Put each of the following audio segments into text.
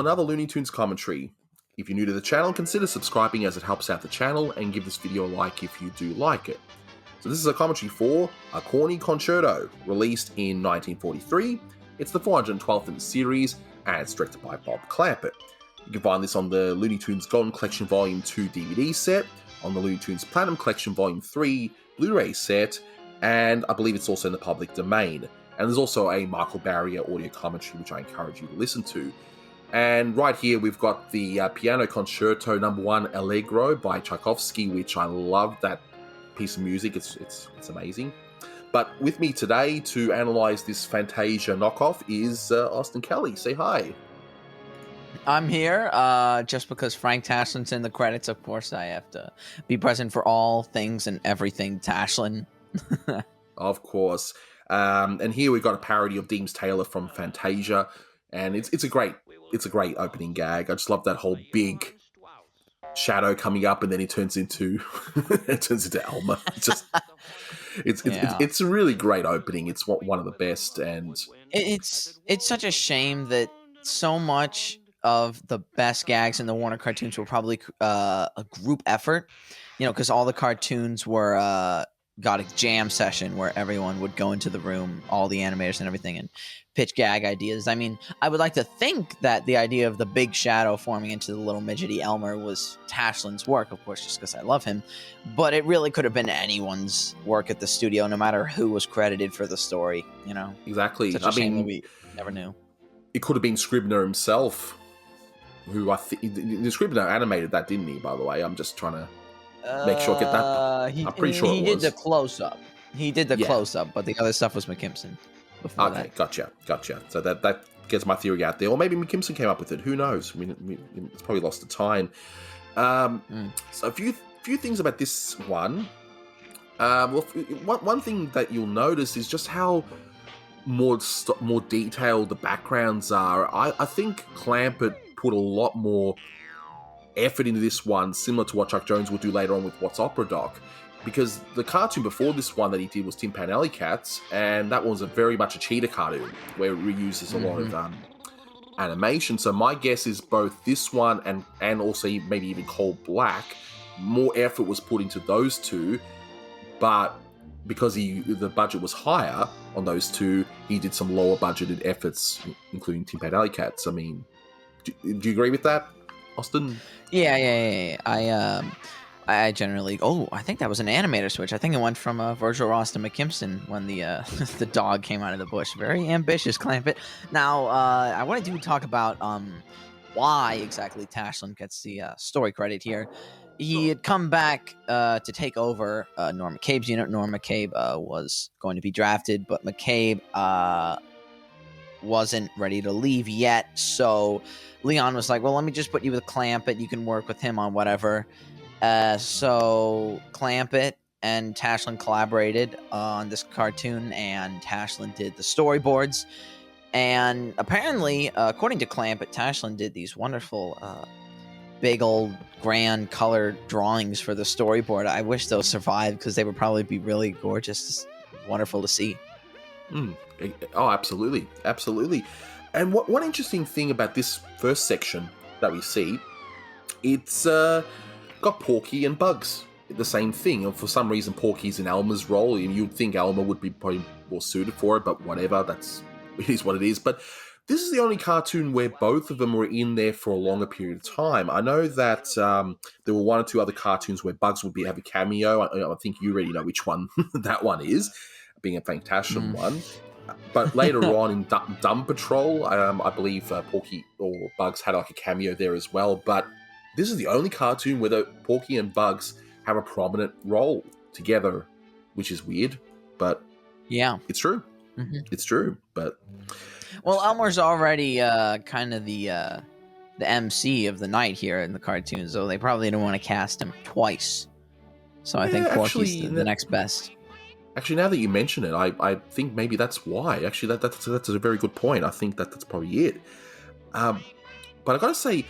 another Looney Tunes commentary. If you're new to the channel, consider subscribing as it helps out the channel, and give this video a like if you do like it. So this is a commentary for A Corny Concerto, released in 1943. It's the 412th in the series, and it's directed by Bob Clampett. You can find this on the Looney Tunes Golden Collection Volume 2 DVD set, on the Looney Tunes Platinum Collection Volume 3 Blu-ray set, and I believe it's also in the public domain. And there's also a Michael Barrier audio commentary, which I encourage you to listen to. And right here, we've got the Piano Concerto No. 1 Allegro by Tchaikovsky, which I love that piece of music. It's amazing. But with me today to analyze this Fantasia knockoff is Austin Kelly. Say hi. I'm here just because Frank Tashlin's in the credits. Of course, I have to be present for all things and everything Tashlin. Of course. And here we've got a parody of Deems Taylor from Fantasia, and it's a great opening gag. I just love that whole big shadow coming up, and then it turns into Elmer. It's a really great opening. It's one of the best, and it's such a shame that so much of the best gags in the Warner cartoons were probably a group effort, because all the cartoons were got a jam session where everyone would go into the room, all the animators and everything, and pitch gag ideas. I mean, I would like to think that the idea of the big shadow forming into the little midgety Elmer was Tashlin's work, of course, just because I love him. But it really could have been anyone's work at the studio, no matter who was credited for the story, Exactly. Such a shame that we never knew. It could have been Scribner himself, who I think... The Scribner animated that, didn't he, by the way? I'm just trying to make sure I get that. I'm pretty sure he did the close-up. He did the close-up, but the other stuff was McKimson. Okay, gotcha. So that gets my theory out there. Or maybe McKimson came up with it. Who knows? I mean, it's probably lost to time. So a few things about this one. One thing that you'll notice is just how more detailed the backgrounds are. I think Clampett put a lot more effort into this one, similar to what Chuck Jones will do later on with What's Opera Doc, because the cartoon before this one that he did was Tin Pan Alley Cats, and that was very much a cheetah cartoon where it reuses a lot of animation. So my guess is both this one and also maybe even Cold Black, more effort was put into those two, but because the budget was higher on those two, he did some lower budgeted efforts, including Tin Pan Alley Cats. I mean, do you agree with that, Austin? Yeah. I generally... Oh, I think that was an animator switch. I think it went from Virgil Ross to McKimson when the the dog came out of the bush. Very ambitious, Clampett. Now, I want to talk about why exactly Tashlin gets the story credit here. He had come back to take over Norm McCabe's unit. Norm McCabe was going to be drafted, but McCabe wasn't ready to leave yet. So Leon was like, well, let me just put you with Clampett. You can work with him on whatever. So Clampett and Tashlin collaborated on this cartoon, and Tashlin did the storyboards. And apparently, according to Clampett, Tashlin did these wonderful, big old grand colored drawings for the storyboard. I wish those survived because they would probably be really gorgeous, wonderful to see. Oh, absolutely. And one interesting thing about this first section that we see, it's got Porky and Bugs, the same thing. And for some reason, Porky's in Elmer's role, and you'd think Elmer would be probably more suited for it, but whatever, it is what it is. But this is the only cartoon where both of them were in there for a longer period of time. I know that there were one or two other cartoons where Bugs would have a cameo. I think you already know which one that one is, being a Frank Tashlin one. But later on in Dumb Patrol, I believe Porky or Bugs had like a cameo there as well. But this is the only cartoon where Porky and Bugs have a prominent role together, which is weird, but yeah, it's true. It's true. But well, Elmer's already kind of the MC of the night here in the cartoon, so they probably didn't want to cast him twice. So I think Porky's the next best. Actually, now that you mention it, I think maybe that's why. Actually, that's a very good point. I think that's probably it. But I gotta say,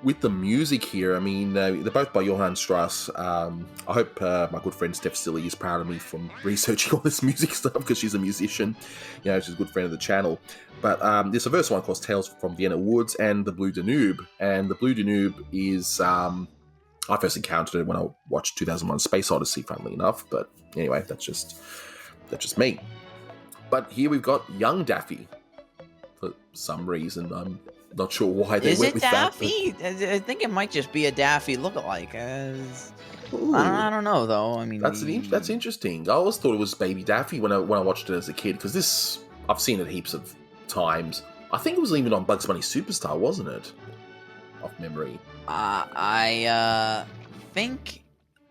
with the music here, I mean, they're both by Johann Strauss. I hope my good friend Steph Silly is proud of me from researching all this music stuff, because she's a musician. She's a good friend of the channel. But there's a verse one called Tales from Vienna Woods and The Blue Danube. And The Blue Danube is... I first encountered it when I watched 2001 Space Odyssey, funnily enough. But anyway, that's just me. But here we've got young Daffy. For some reason, I'm not sure why they went with Daffy? that. I think it might just be a Daffy lookalike. I don't know, though. I mean, that's interesting. I always thought it was Baby Daffy when I watched it as a kid, because I've seen it heaps of times. I think it was even on Bugs Bunny Superstar, wasn't it? Off memory. I think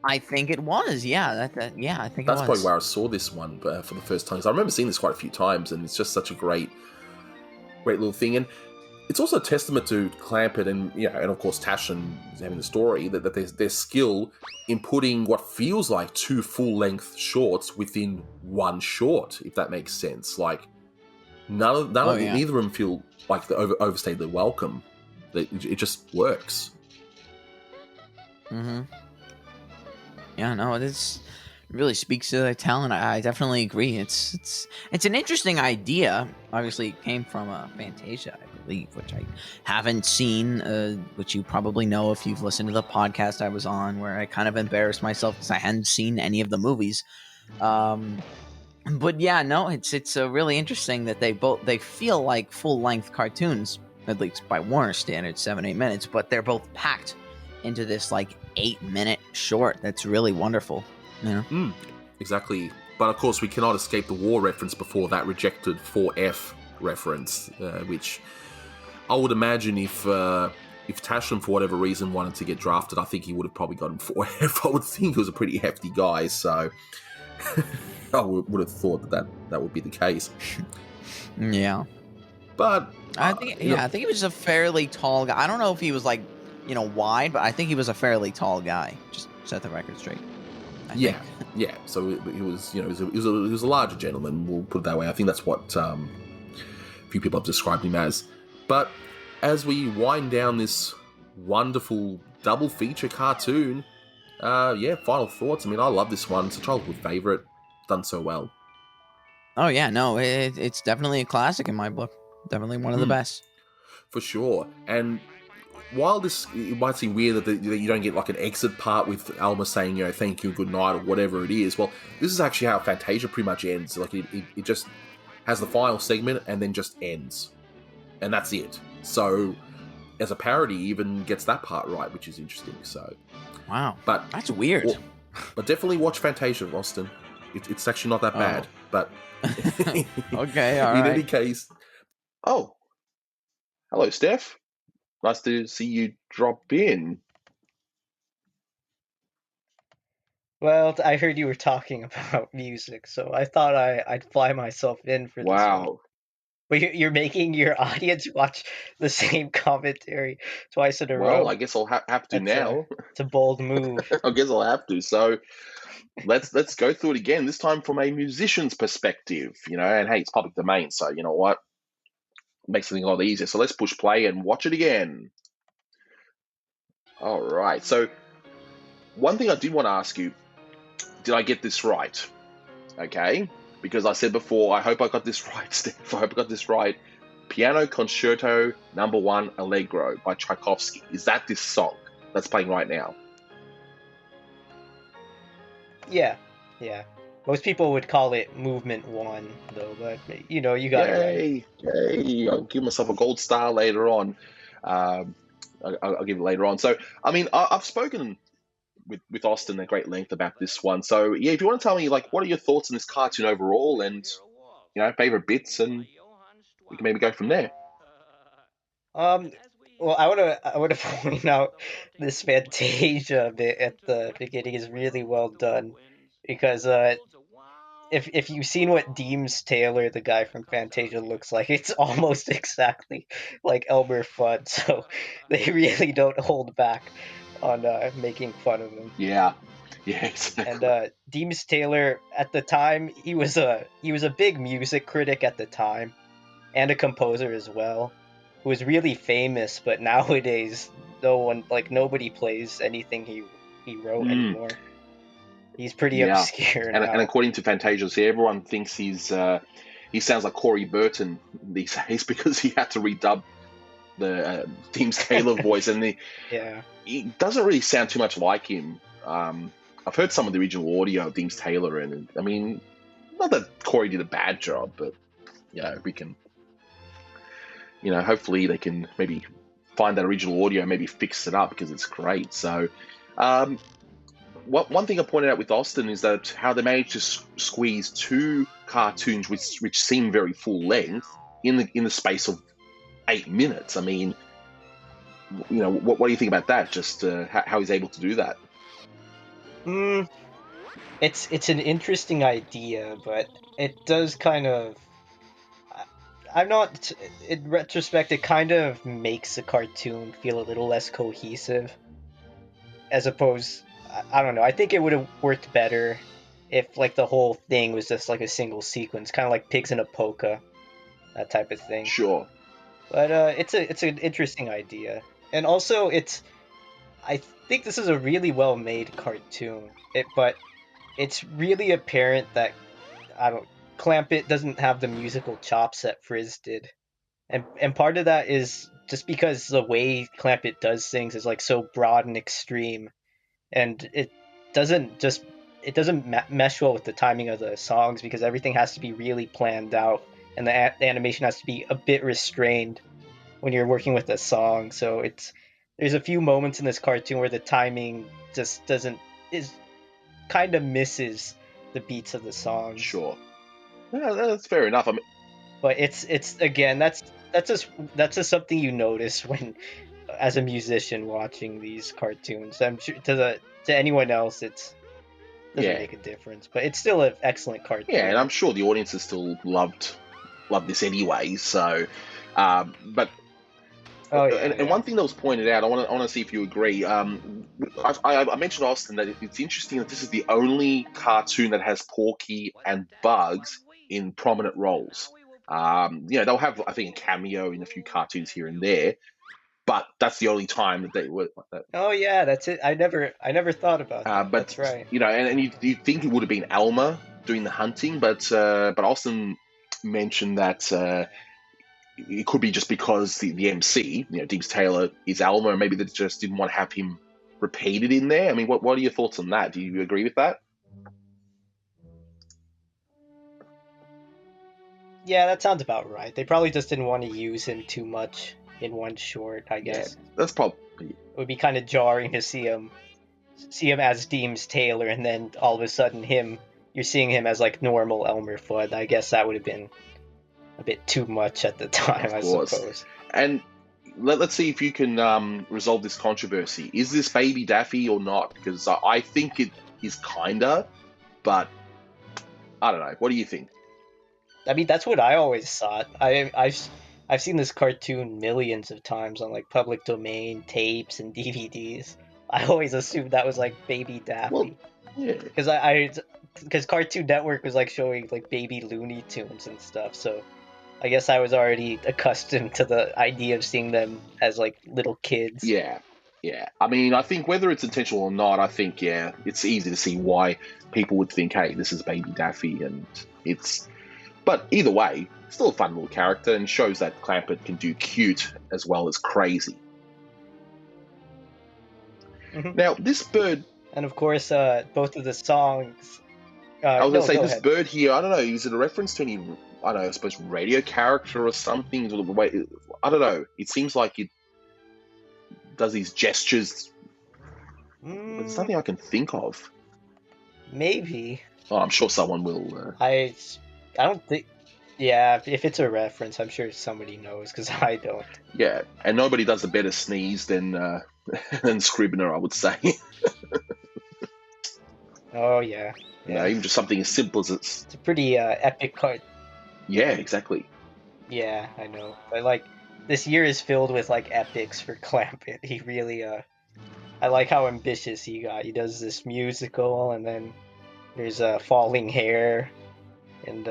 it was. Yeah, I think that's it was. Probably where I saw this one for the first time. Because I remember seeing this quite a few times, and it's just such a great little thing. And it's also a testament to Clampett and of course Taschen having the story that their skill in putting what feels like 2 full-length shorts within one short, if that makes sense. Like neither of them feel like they overstayed their welcome. It just works. Mm-hmm. Yeah, no, it really speaks to their talent. I definitely agree. It's an interesting idea. Obviously, it came from Fantasia, I believe, which I haven't seen, which you probably know if you've listened to the podcast I was on, where I kind of embarrassed myself because I hadn't seen any of the movies. But yeah, no, it's really interesting that they feel like full-length cartoons, at least by Warner standards, 7-8 minutes, but they're both packed into this like 8-minute short. That's really wonderful. Exactly. But of course, we cannot escape the war reference before that rejected 4F reference, which I would imagine if Taschen, for whatever reason, wanted to get drafted, I think he would have probably gotten 4F. I would think he was a pretty hefty guy, so I would have thought that would be the case. Yeah. But I think he was a fairly tall guy. I don't know if he was like, wide, but I think he was a fairly tall guy. Just set the record straight. I think. Yeah. So he was, he was a larger gentleman. We'll put it that way. I think that's what a few people have described him as. But as we wind down this wonderful double feature cartoon, final thoughts. I mean, I love this one. It's a childhood favorite. Done so well. Oh yeah, no, it's definitely a classic in my book. Definitely one of the best. For sure. And while it might seem weird that you don't get like an exit part with Alma saying, thank you, good night, or whatever it is, well, this is actually how Fantasia pretty much ends. Like it just has the final segment and then just ends. And that's it. So as a parody, even gets that part right, which is interesting. So wow. But that's weird. But definitely watch Fantasia, Austin. It's actually not that bad. But okay, all right. In any case. Oh. Hello, Steph. Nice to see you drop in. Well, I heard you were talking about music, so I thought I'd fly myself in for this one. But you're making your audience watch the same commentary twice in a row. Well, I guess I'll have to now. It's a bold move. I guess I'll have to. So let's go through it again. This time from a musician's perspective, And hey, it's public domain, so you know what? Makes things a lot easier. So let's push play and watch it again. All right. So one thing I did want to ask you, did I get this right? Okay. Because I said before, I hope I got this right, Steph. I hope I got this right. Piano Concerto No. 1 Allegro by Tchaikovsky. Is that this song that's playing right now? Yeah. Most people would call it Movement 1, though, but, you got it right. Yay. I'll give myself a gold star later on. I'll give it later on. So, I mean, I've spoken with Austin at great length about this one. So, yeah, if you want to tell me, what are your thoughts on this cartoon overall and, favorite bits, and we can maybe go from there. Well, I want to point out this Fantasia bit at the beginning is really well done, because if you've seen what Deems Taylor, the guy from Fantasia, looks like, it's almost exactly like Elmer Fudd. So they really don't hold back on making fun of him. Yeah, exactly. And Deems Taylor, at the time, he was a big music critic at the time, and a composer as well, who was really famous. But nowadays, nobody plays anything he wrote Mm. anymore. He's pretty Yeah. obscure And now. according to Fantasia, see, everyone thinks he sounds like Corey Burton these days because he had to redub the James Taylor voice, and Yeah. he doesn't really sound too much like him. I've heard some of the original audio of James Taylor, and I mean, not that Corey did a bad job, but we can, hopefully they can maybe find that original audio and maybe fix it up because it's great. So, one thing I pointed out with Austin is that how they managed to squeeze two cartoons which seem very full length in the space of 8 minutes. I mean, what do you think about that? Just how he's able to do that? It's an interesting idea, but it does kind of. I'm not. In retrospect, it kind of makes the cartoon feel a little less cohesive. As opposed, I don't know. I think it would have worked better if like the whole thing was just like a single sequence, kind of like Pigs in a Polka, that type of thing. Sure. But it's an interesting idea, and also I think this is a really well made cartoon. But it's really apparent that Clampett doesn't have the musical chops that Frizz did, and part of that is just because the way Clampett does things is like so broad and extreme, and it doesn't mesh well with the timing of the songs because everything has to be really planned out, and the animation has to be a bit restrained when you're working with a song. So there's a few moments in this cartoon where the timing just kind of misses the beats of the songs. Sure. Yeah, that's fair enough. I mean, but it's again that's just something you notice when, as a musician, watching these cartoons. I'm sure to anyone else it doesn't make a difference, but it's still an excellent cartoon. Yeah, and I'm sure the audiences still loved this anyway. So, but. And one thing that was pointed out, I want to see if you agree. I mentioned Austin that it's interesting that this is the only cartoon that has Porky and Bugs in prominent roles. They'll have, I think, a cameo in a few cartoons here and there, but that's the only time that they were like that. Oh yeah, that's it. I never thought about that. But that's right. And you think it would have been Elmer doing the hunting, but Austin mentioned that. It could be just because the MC, James Taylor, is Elmer, and maybe they just didn't want to have him repeated in there. I mean, what are your thoughts on that? Do you agree with that? Yeah, that sounds about right. They probably just didn't want to use him too much in one short, I guess. Yeah, that's probably. It would be kind of jarring to see him as James Taylor, and then all of a sudden you're seeing him as like normal Elmer Fudd. I guess that would have been a bit too much at the time, I suppose. And let's see if you can resolve this controversy. Is this Baby Daffy or not? Because I think it is kinda, but I don't know. What do you think? I mean, that's what I always thought. I've seen this cartoon millions of times on like public domain tapes and DVDs. I always assumed that was like Baby Daffy. Well, yeah. Because Cartoon Network was like showing like baby Looney Tunes and stuff, so I guess I was already accustomed to the idea of seeing them as like little kids. Yeah. I mean, I think whether it's intentional or not, I think it's easy to see why people would think, hey, this is Baby Daffy, and it's. But either way, still a fun little character and shows that Clampett can do cute as well as crazy. Mm-hmm. Now, this bird. And of course, both of the songs. I was going to say, this bird here, I don't know, is it a reference to any, I don't know, I suppose radio character or something? I don't know. It seems like it does these gestures. It's nothing I can think of. Maybe. Oh, I'm sure someone will. I don't think. Yeah, if it's a reference, I'm sure somebody knows, because I don't. Yeah, and nobody does a better sneeze than Scribner, I would say. Oh, yeah. Even just something as simple as it's a pretty epic card. Yeah, exactly. Yeah, I know. But like, this year is filled with like epics for Clampett. He really I like how ambitious he got. He does this musical, and then there's Falling Hair, and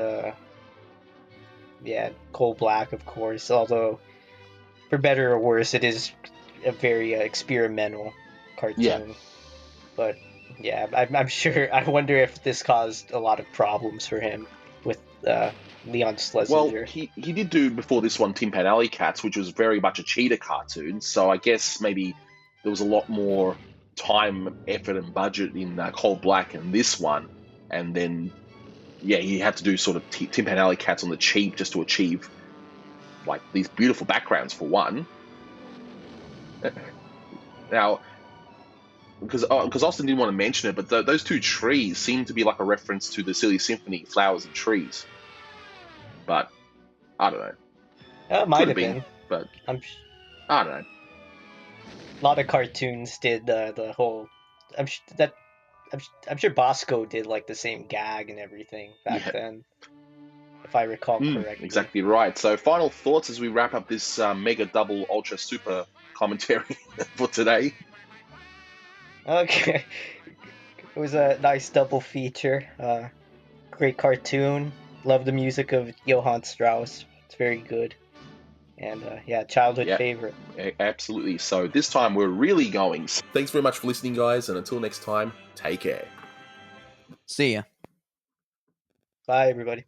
Coal Black, of course. Although, for better or worse, it is a very experimental cartoon. Yeah. But yeah, I'm sure. I wonder if this caused a lot of problems for him with Leon Well, Schlesinger. he did do before this one Tin Pan Alley Cats, which was very much a cheetah cartoon. So I guess maybe there was a lot more time, effort, and budget in Cold Black and this one. And then, yeah, he had to do sort of Tin Pan Alley Cats on the cheap just to achieve like these beautiful backgrounds for one. Now, because Austin didn't want to mention it, but those two trees seem to be like a reference to the Silly Symphony, Flowers and Trees. But I don't know. It might Could have have been. but I'm I don't know. a lot of cartoons did the whole. I'm sure Bosco did like the same gag and everything back Yeah. then, if I recall correctly. Exactly right. So, final thoughts as we wrap up this mega double ultra super commentary for today. Okay, it was a nice double feature. Great cartoon. Love the music of Johann Strauss. It's very good. And yeah, childhood Yeah. favorite. Absolutely. So this time we're really going. Thanks very much for listening, guys, and until next time, take care. See ya. Bye, everybody.